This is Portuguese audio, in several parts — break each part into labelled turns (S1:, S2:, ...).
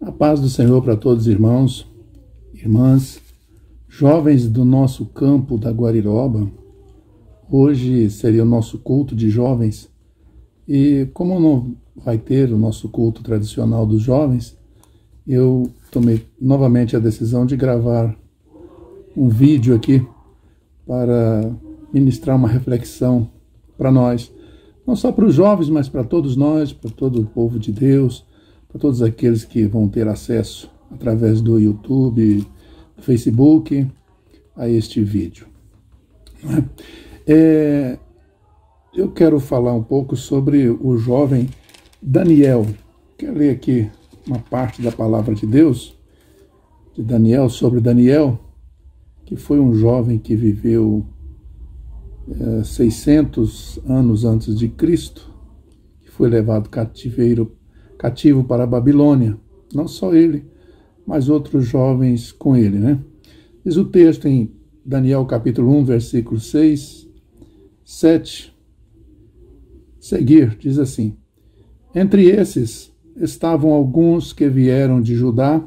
S1: A paz do Senhor para todos, irmãos, irmãs, jovens do nosso campo da Guariroba. Hoje seria o nosso culto de jovens e como não vai ter o nosso culto tradicional dos jovens, eu tomei novamente a decisão de gravar um vídeo aqui para ministrar uma reflexão para nós, não só para os jovens, mas para todos nós, para todo o povo de Deus, para todos aqueles que vão ter acesso através do YouTube, do Facebook, a este vídeo. Eu quero falar um pouco sobre o jovem Daniel. Quero ler aqui uma parte da palavra de Deus, de Daniel, sobre Daniel, que foi um jovem que viveu 600 anos antes de Cristo, que foi levado cativo para a Babilônia. Não só ele, mas outros jovens com ele, né? Diz o texto em Daniel capítulo 1, versículo 6, 7, seguir, diz assim: Entre esses estavam alguns que vieram de Judá,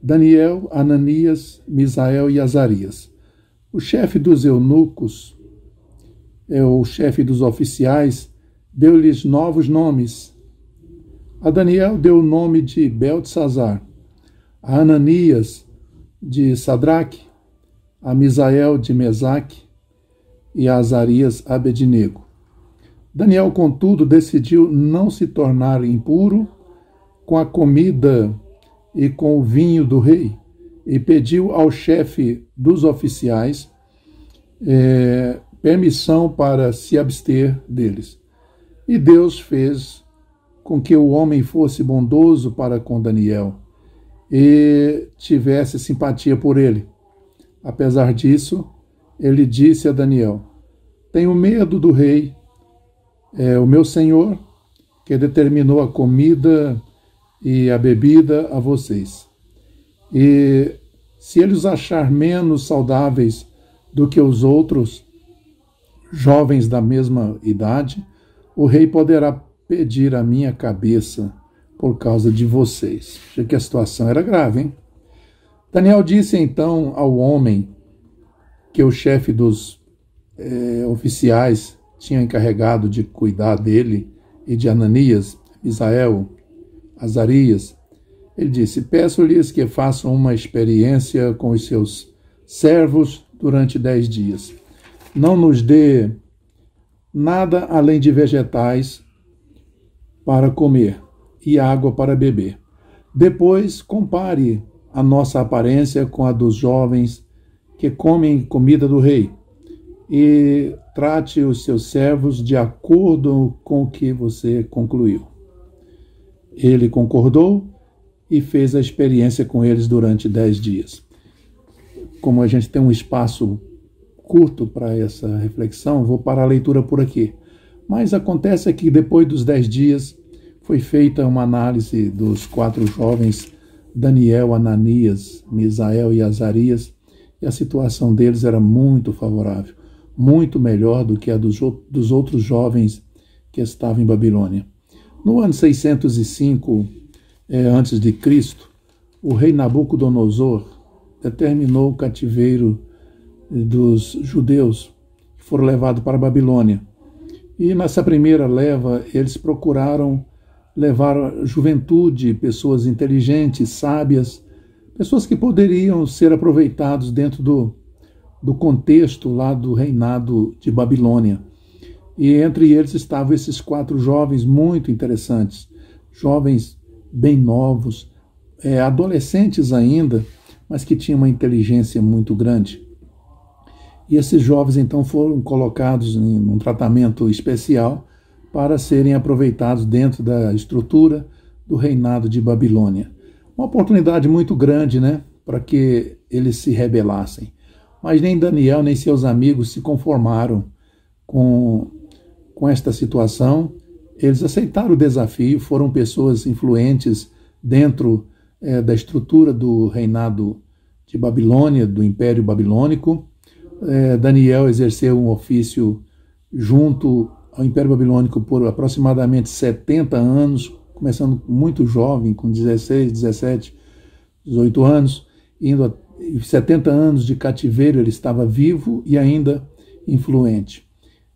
S1: Daniel, Ananias, Misael e Azarias. O chefe dos eunucos, o chefe dos oficiais, deu-lhes novos nomes. A Daniel deu o nome de Beltesazar, a Ananias de Sadraque, a Misael de Mesaque e a Azarias Abednego. Daniel, contudo, decidiu não se tornar impuro com a comida e com o vinho do rei, e pediu ao chefe dos oficiais permissão para se abster deles. E Deus fez com que o homem fosse bondoso para com Daniel e tivesse simpatia por ele. Apesar disso, ele disse a Daniel: Tenho medo do rei, o meu senhor, que determinou a comida e a bebida a vocês. E se ele os achar menos saudáveis do que os outros jovens da mesma idade, o rei poderá pedir a minha cabeça por causa de vocês. Achei que a situação era grave, hein? Daniel disse então ao homem que o chefe dos oficiais tinha encarregado de cuidar dele e de Ananias, Misael, Azarias. Ele disse: Peço-lhes que façam uma experiência com os seus servos durante 10 dias. Não nos dê nada além de vegetais para comer e água para beber. Depois, compare a nossa aparência com a dos jovens que comem comida do rei e trate os seus servos de acordo com o que você concluiu. Ele concordou e fez a experiência com eles durante 10 dias. Como a gente tem um espaço curto para essa reflexão, vou parar a leitura por aqui. Mas acontece que depois dos 10 dias foi feita uma análise dos 4 jovens, Daniel, Ananias, Misael e Azarias, e a situação deles era muito favorável, muito melhor do que a dos outros jovens que estavam em Babilônia. No ano 605 a.C., o rei Nabucodonosor determinou o cativeiro dos judeus que foram levados para a Babilônia. E nessa primeira leva, eles procuraram levar juventude, pessoas inteligentes, sábias, pessoas que poderiam ser aproveitados dentro do contexto lá do reinado de Babilônia. E entre eles estavam esses 4 jovens muito interessantes, jovens bem novos, adolescentes ainda, mas que tinham uma inteligência muito grande. E esses jovens então foram colocados em um tratamento especial para serem aproveitados dentro da estrutura do reinado de Babilônia. Uma oportunidade muito grande, né, para que eles se rebelassem. Mas nem Daniel nem seus amigos se conformaram com esta situação. Eles aceitaram o desafio, foram pessoas influentes dentro da estrutura do reinado de Babilônia, do Império Babilônico. Daniel exerceu um ofício junto ao Império Babilônico por aproximadamente 70 anos, começando muito jovem, com 16, 17, 18 anos, indo a 70 anos de cativeiro, ele estava vivo e ainda influente.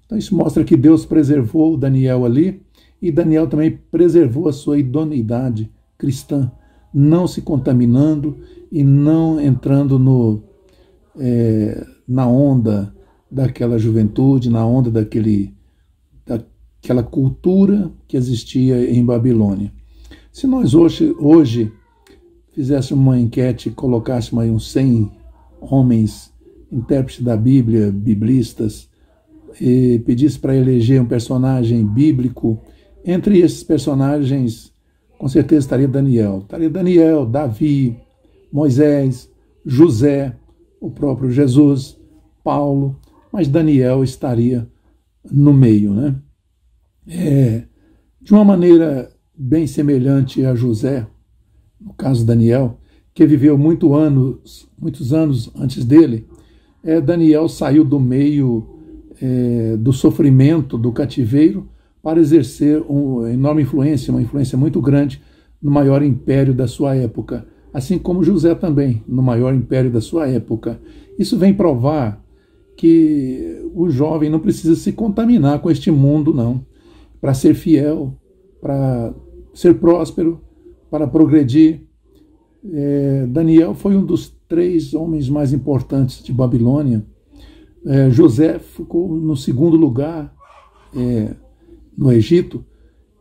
S1: Então isso mostra que Deus preservou Daniel ali, e Daniel também preservou a sua idoneidade cristã, não se contaminando e não entrando na onda daquela juventude, na onda daquela cultura que existia em Babilônia. Se nós hoje fizéssemos uma enquete e colocássemos aí uns 100 homens intérpretes da Bíblia, biblistas, e pedisse para eleger um personagem bíblico, entre esses personagens, com certeza estaria Daniel. Estaria Daniel, Davi, Moisés, José, o próprio Jesus, Paulo, mas Daniel estaria no meio, né? De uma maneira bem semelhante a José, no caso Daniel, que viveu muitos anos antes dele, Daniel saiu do meio do sofrimento, do cativeiro, para exercer uma enorme influência, uma influência muito grande no maior império da sua época, assim como José também, no maior império da sua época. Isso vem provar que o jovem não precisa se contaminar com este mundo, não, para ser fiel, para ser próspero, para progredir. Daniel foi um dos 3 homens mais importantes de Babilônia. José ficou no segundo lugar no Egito,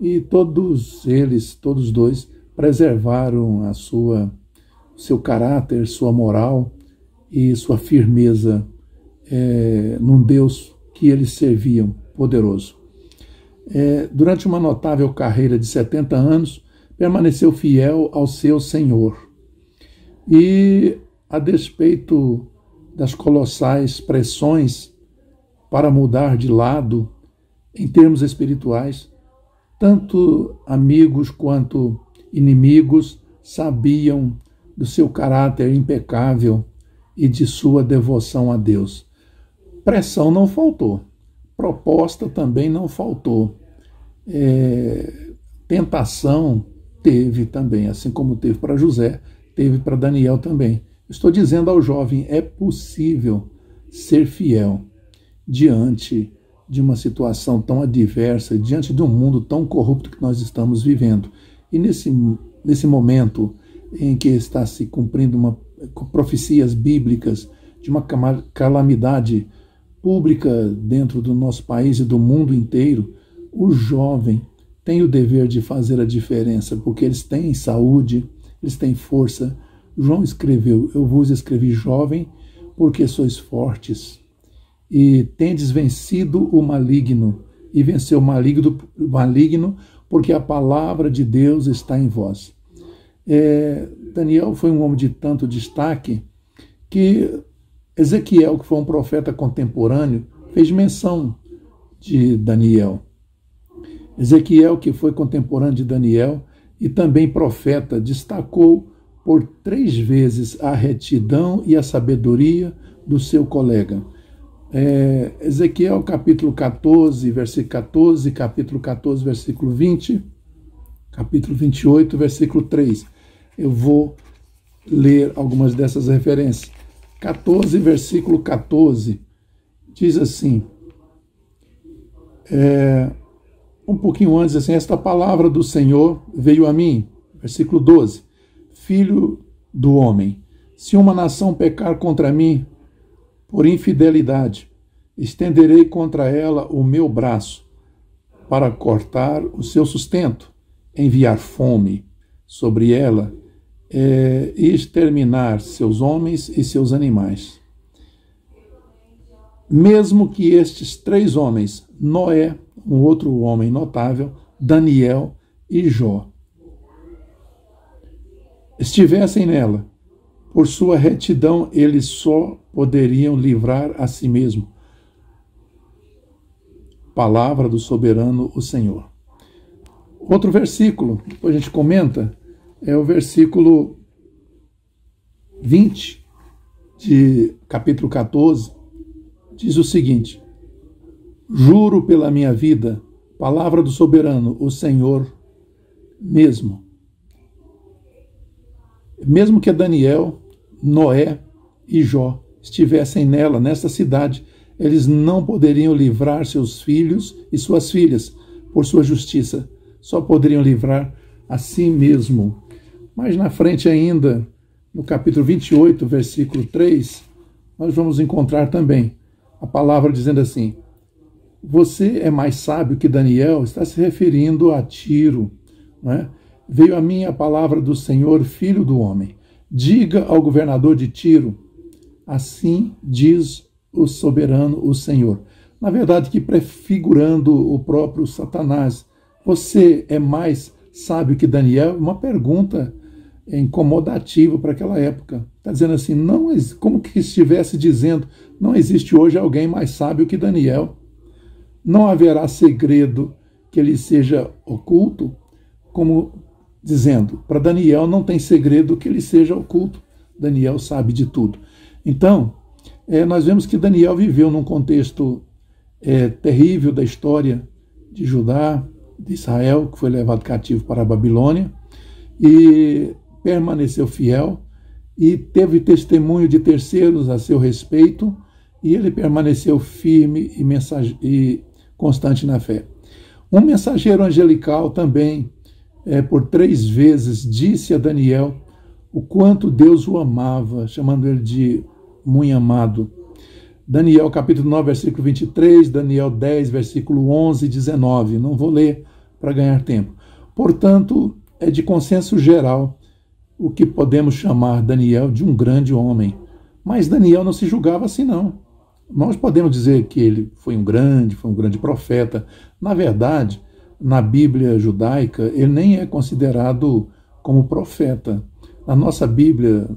S1: e todos eles, todos 2, preservaram seu caráter, sua moral e sua firmeza num Deus que eles serviam, poderoso. Durante uma notável carreira de 70 anos, permaneceu fiel ao seu Senhor. E, a despeito das colossais pressões para mudar de lado em termos espirituais, tanto amigos quanto inimigos sabiam do seu caráter impecável e de sua devoção a Deus. Pressão não faltou, proposta também não faltou, tentação teve também, assim como teve para José, teve para Daniel também. Estou dizendo ao jovem, é possível ser fiel diante de uma situação tão adversa, diante de um mundo tão corrupto que nós estamos vivendo. E nesse momento em que está se cumprindo profecias bíblicas de uma calamidade pública dentro do nosso país e do mundo inteiro, o jovem tem o dever de fazer a diferença, porque eles têm saúde, eles têm força. João escreveu, eu vos escrevi jovem, porque sois fortes, e tendes vencido o maligno, e venceu o maligno, porque a palavra de Deus está em vós. Daniel foi um homem de tanto destaque, que Ezequiel, que foi um profeta contemporâneo, fez menção de Daniel. Ezequiel, que foi contemporâneo de Daniel, e também profeta, destacou por 3 vezes a retidão e a sabedoria do seu colega. Ezequiel capítulo 14, versículo 14, capítulo 14, versículo 20, capítulo 28, versículo 3. Eu vou ler algumas dessas referências. 14, versículo 14, diz assim, um pouquinho antes, assim, esta palavra do Senhor veio a mim, versículo 12, filho do homem, se uma nação pecar contra mim por infidelidade, estenderei contra ela o meu braço para cortar o seu sustento, enviar fome sobre ela e exterminar seus homens e seus animais. Mesmo que estes 3 homens, Noé, um outro homem notável, Daniel e Jó, estivessem nela, por sua retidão, eles só poderiam livrar a si mesmo. Palavra do soberano, o Senhor. Outro versículo, depois a gente comenta, é o versículo 20 de capítulo 14, diz o seguinte: juro pela minha vida, palavra do soberano, o Senhor, mesmo. Mesmo que Daniel, Noé e Jó estivessem nessa cidade, eles não poderiam livrar seus filhos e suas filhas por sua justiça. Só poderiam livrar a si mesmo. Mas na frente ainda, no capítulo 28, versículo 3, nós vamos encontrar também a palavra dizendo assim: você é mais sábio que Daniel, está se referindo a Tiro, não é? Veio a mim a palavra do Senhor, filho do homem. Diga ao governador de Tiro, assim diz o soberano, o Senhor. Na verdade, que prefigurando o próprio Satanás. Você é mais sábio que Daniel? Uma pergunta incomodativa para aquela época. Está dizendo assim, não, como que estivesse dizendo, não existe hoje alguém mais sábio que Daniel. Não haverá segredo que ele seja oculto, como dizendo, para Daniel não tem segredo que ele seja oculto. Daniel sabe de tudo. Então, nós vemos que Daniel viveu num contexto terrível da história de Judá, de Israel, que foi levado cativo para a Babilônia, e permaneceu fiel, e teve testemunho de terceiros a seu respeito, e ele permaneceu firme e constante na fé. Um mensageiro angelical também, por 3 vezes, disse a Daniel o quanto Deus o amava, chamando ele de muito amado. Daniel capítulo 9, versículo 23, Daniel 10, versículo 11 e 19. Não vou ler para ganhar tempo. Portanto, é de consenso geral o que podemos chamar Daniel de um grande homem. Mas Daniel não se julgava assim, não. Nós podemos dizer que ele foi um grande profeta. Na verdade, na Bíblia judaica, ele nem é considerado como profeta. Na nossa Bíblia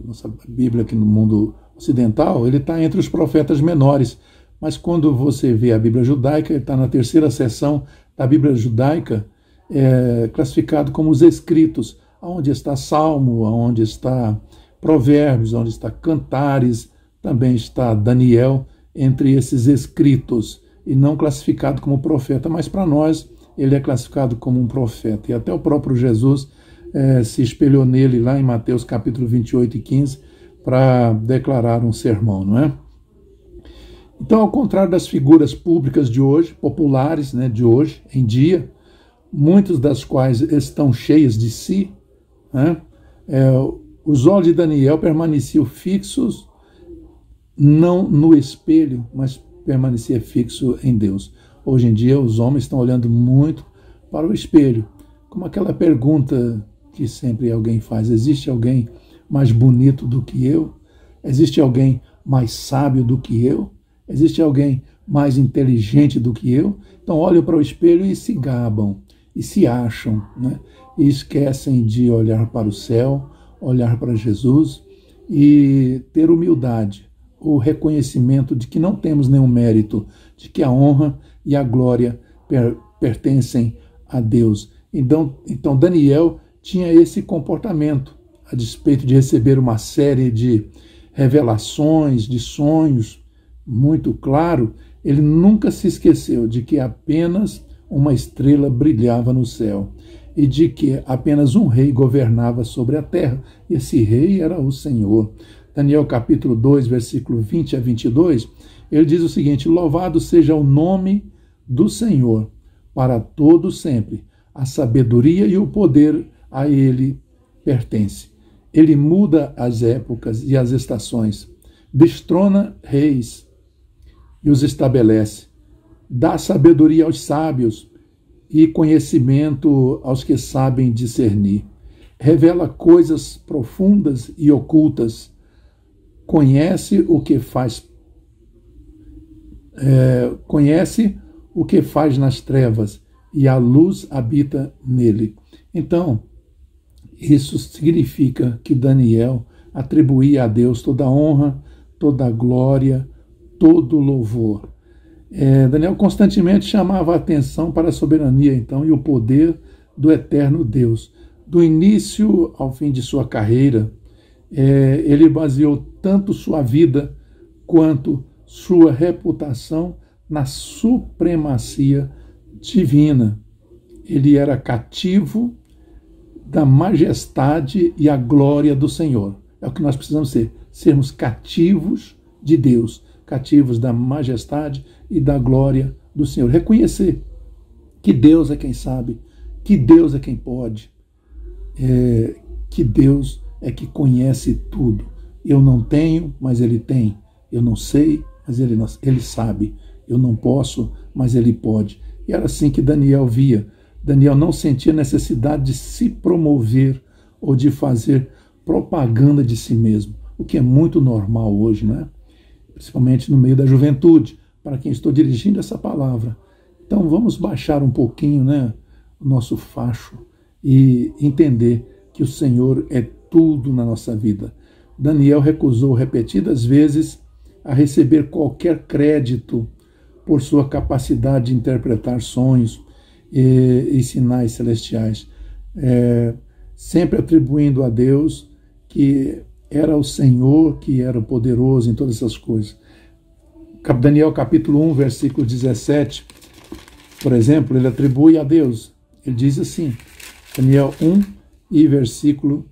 S1: aqui no mundo ocidental, ele está entre os profetas menores. Mas quando você vê a Bíblia judaica, ele está na 3ª seção da Bíblia judaica, classificado como os escritos, onde está Salmo, onde está Provérbios, onde está Cantares, também está Daniel, entre esses escritos, e não classificado como profeta, mas para nós ele é classificado como um profeta. E até o próprio Jesus se espelhou nele lá em Mateus capítulo 28 e 15 para declarar um sermão, não é? Então, ao contrário das figuras públicas de hoje, populares, né, de hoje em dia, muitas das quais estão cheias de si, né, os olhos de Daniel permaneciam fixos, não no espelho, mas permanecia fixo em Deus. Hoje em dia, os homens estão olhando muito para o espelho, como aquela pergunta que sempre alguém faz: existe alguém mais bonito do que eu? Existe alguém mais sábio do que eu? Existe alguém mais inteligente do que eu? Então olham para o espelho e se gabam, e se acham, né? E esquecem de olhar para o céu, olhar para Jesus e ter humildade, o reconhecimento de que não temos nenhum mérito, de que a honra e a glória pertencem a Deus. Então Daniel tinha esse comportamento, a despeito de receber uma série de revelações, de sonhos muito claro, ele nunca se esqueceu de que apenas uma estrela brilhava no céu e de que apenas um rei governava sobre a terra, e esse rei era o Senhor. Daniel capítulo 2, versículo 20 a 22, ele diz o seguinte: louvado seja o nome do Senhor para todo sempre. A sabedoria e o poder a ele pertence. Ele muda as épocas e as estações, destrona reis e os estabelece, dá sabedoria aos sábios e conhecimento aos que sabem discernir. Revela coisas profundas e ocultas, conhece o que faz nas trevas, e a luz habita nele. Então, isso significa que Daniel atribuía a Deus toda a honra, toda a glória, todo o louvor. Daniel constantemente chamava a atenção para a soberania, então, e o poder do eterno Deus. Do início ao fim de sua carreira, ele baseou tanto sua vida quanto sua reputação na supremacia divina. Ele era cativo da majestade e a glória do Senhor. É o que nós precisamos ser, sermos cativos de Deus, cativos da majestade e da glória do Senhor. Reconhecer que Deus é quem sabe, que Deus é quem pode, que Deus é que conhece tudo. Eu não tenho, mas Ele tem. Eu não sei, mas Ele sabe. Eu não posso, mas Ele pode. E era assim que Daniel via. Daniel não sentia necessidade de se promover ou de fazer propaganda de si mesmo, o que é muito normal hoje, não é? Principalmente no meio da juventude, para quem estou dirigindo essa palavra. Então vamos baixar um pouquinho, né, o nosso facho e entender que o Senhor é tudo na nossa vida. Daniel recusou repetidas vezes a receber qualquer crédito por sua capacidade de interpretar sonhos e sinais celestiais, sempre atribuindo a Deus que era o Senhor que era o poderoso em todas essas coisas. Daniel capítulo 1, versículo 17, por exemplo, ele atribui a Deus. Ele diz assim, Daniel 1 e versículo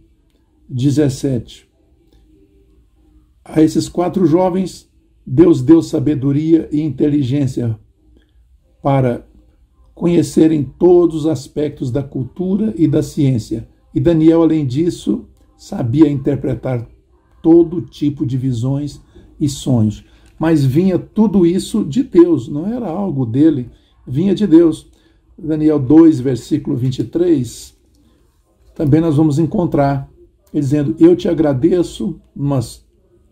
S1: 17. A esses 4 jovens, Deus deu sabedoria e inteligência para conhecerem todos os aspectos da cultura e da ciência. E Daniel, além disso, sabia interpretar todo tipo de visões e sonhos. Mas vinha tudo isso de Deus, não era algo dele, vinha de Deus. Daniel 2, versículo 23, também nós vamos encontrar, ele dizendo, eu te agradeço,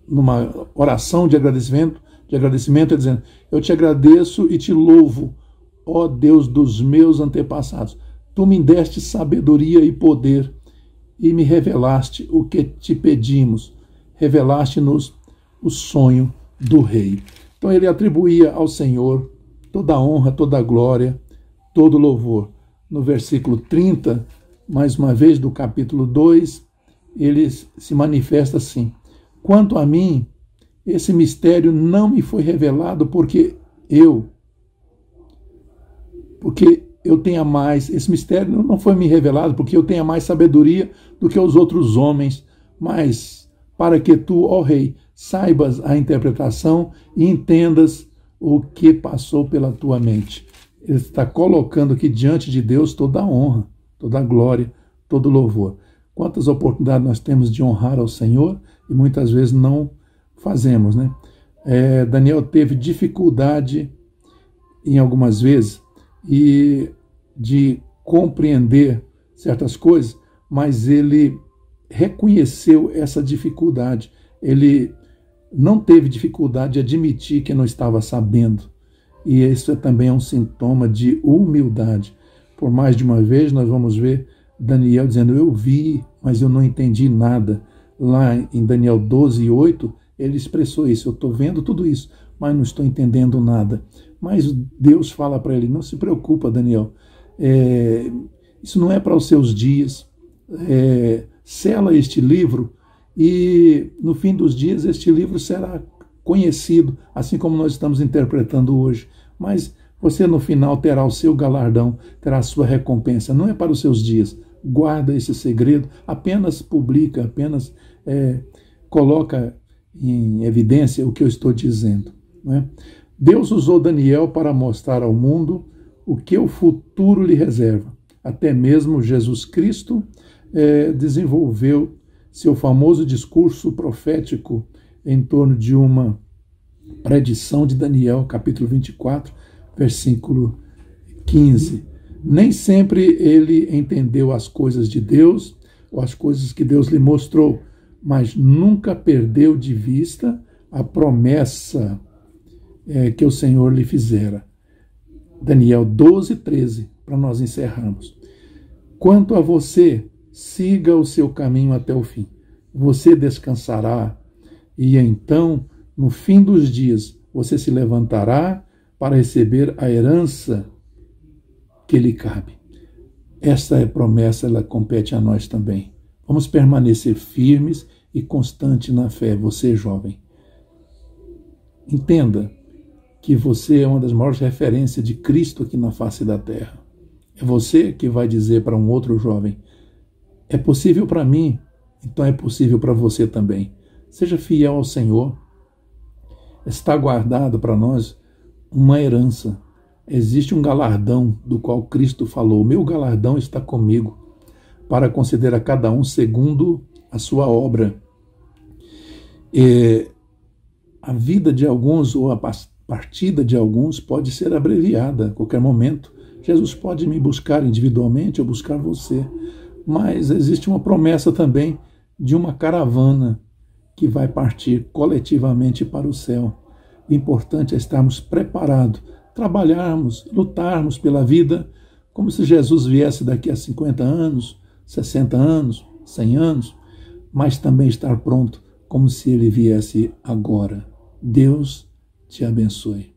S1: numa oração de agradecimento, ele dizendo, eu te agradeço e te louvo, ó Deus dos meus antepassados. Tu me deste sabedoria e poder e me revelaste o que te pedimos. Revelaste-nos o sonho do rei. Então ele atribuía ao Senhor toda a honra, toda a glória, todo o louvor. No versículo 30, mais uma vez, do capítulo 2, ele se manifesta assim. Quanto a mim, esse mistério não me foi revelado porque eu tenha mais, esse mistério não foi me revelado porque eu tenha mais sabedoria do que os outros homens, mas para que tu, ó rei, saibas a interpretação e entendas o que passou pela tua mente. Ele está colocando aqui diante de Deus toda a honra, toda a glória, todo o louvor. Quantas oportunidades nós temos de honrar ao Senhor e muitas vezes não fazemos, né? Daniel teve dificuldade em algumas vezes e de compreender certas coisas, mas ele reconheceu essa dificuldade. Ele não teve dificuldade de admitir que não estava sabendo. E isso também é um sintoma de humildade. Por mais de uma vez, nós vamos ver Daniel dizendo, eu vi, mas eu não entendi nada. Lá em Daniel 12, 8, ele expressou isso, eu estou vendo tudo isso, mas não estou entendendo nada. Mas Deus fala para ele, não se preocupa, Daniel, isso não é para os seus dias, sela este livro e no fim dos dias este livro será conhecido, assim como nós estamos interpretando hoje, mas você no final terá o seu galardão, terá a sua recompensa, não é para os seus dias, guarda esse segredo, apenas publica, apenas coloca em evidência o que eu estou dizendo, né? Deus usou Daniel para mostrar ao mundo o que o futuro lhe reserva. Até mesmo Jesus Cristo desenvolveu seu famoso discurso profético em torno de uma predição de Daniel, capítulo 24, versículo 15. Nem sempre ele entendeu as coisas de Deus, ou as coisas que Deus lhe mostrou, mas nunca perdeu de vista a promessa que o Senhor lhe fizera. Daniel 12, 13, para nós encerrarmos. Quanto a você, siga o seu caminho até o fim. Você descansará, e então, no fim dos dias, você se levantará para receber a herança que lhe cabe. Esta promessa, ela compete a nós também. Vamos permanecer firmes e constantes na fé, você jovem. Entenda que você é uma das maiores referências de Cristo aqui na face da terra. É você que vai dizer para um outro jovem, É possível para mim, então é possível para você também. Seja fiel ao Senhor. Está guardado para nós uma herança. Existe um galardão do qual Cristo falou: o meu galardão está comigo, para conceder a cada um segundo a sua obra. A vida de alguns ou a partida de alguns pode ser abreviada a qualquer momento. Jesus pode me buscar individualmente ou buscar você. Mas existe uma promessa também de uma caravana que vai partir coletivamente para o céu. O importante é estarmos preparados, trabalharmos, lutarmos pela vida, como se Jesus viesse daqui a 50 anos, 60 anos, 100 anos, mas também estar pronto como se ele viesse agora. Deus te abençoe.